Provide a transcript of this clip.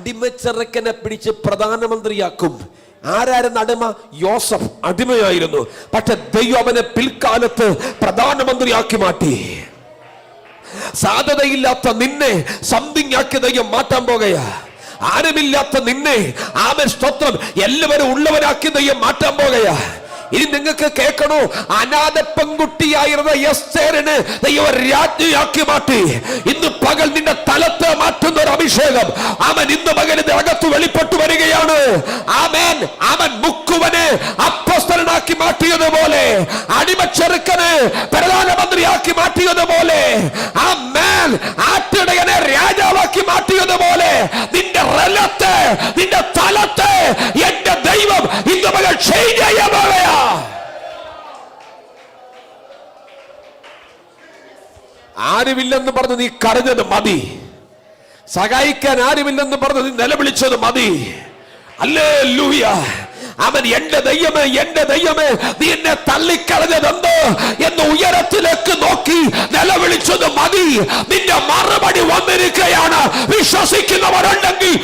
അടിമച്ചെറുക്കനെ പിടിച്ച് പ്രധാനമന്ത്രിയാക്കും. ആരായിരുന്നു അടിമ? യോസഫ് അടിമയായിരുന്നു. പക്ഷെ ദൈവം അവനെ പിൽക്കാലത്ത് പ്രധാനമന്ത്രിയാക്കി മാറ്റി. സാധ്യതയില്ലാത്ത നിന്നെ സംതിങ് ആക്കി ദൈവം മാറ്റാൻ പോകുകയാ. ആരുമില്ലാത്ത നിന്നെ ആമേൻ സ്തോത്രം എല്ലാവരും ഉള്ളവരാക്കി ദൈവം മാറ്റാൻ പോകുകയാ. ഇനി നിങ്ങൾക്ക് കേൾക്കണോ? അനാഥ പെൺകുട്ടിയായിരുന്ന എസ്തേറിനെ ദൈവം രാജ്ഞിയാക്കി മാറ്റി. ഇന്ന് പകൽ നിന്റെ തലത്തെ മാറ്റുന്ന ഒരു അഭിഷേകം അവൻ ഇന്ന് പകൽ അകത്ത് വെളിപ്പെട്ടു വരികയാണ്. ആമേൻ. അവൻ മുക്കുവനെ അപ്പോസ്തലനാക്കി മാറ്റിയതുപോലെ, അടിമച്ചെറുക്കനെ പ്രധാനമന്ത്രിയാക്കി മാറ്റിയതുപോലെ, ആമേൻ, ആട്ടിടയനെ രാജാവാക്കി മാറ്റിയതുപോലെ നിന്റെ റലത്തെ, നിന്റെ തലത്തെ എന്റെ ദൈവം ഇന്ന് പകൽ ചെയ്യാൻ പോകുകയാ. ആരുമില്ലെന്ന് പറഞ്ഞ് നീ കരഞ്ഞത് മതി. സഹായിക്കാൻ ആരുമില്ലെന്ന് പറഞ്ഞ് നീ നിലവിളിച്ചത് മതി. ഹല്ലേലൂയ. അവൻ എന്റെ ദൈവമേ, എന്റെ ദൈവമേ, നീ എന്നെ തള്ളിക്കളഞ്ഞതെന്തോ എന്ന് ഉയരത്തിലേക്ക് നോക്കി നിലവിളിച്ചത് മതി. നിന്റെ മറുപടി വന്നിരിക്കുകയാണ്. വിശ്വസിക്കുന്നവരുണ്ടെങ്കിൽ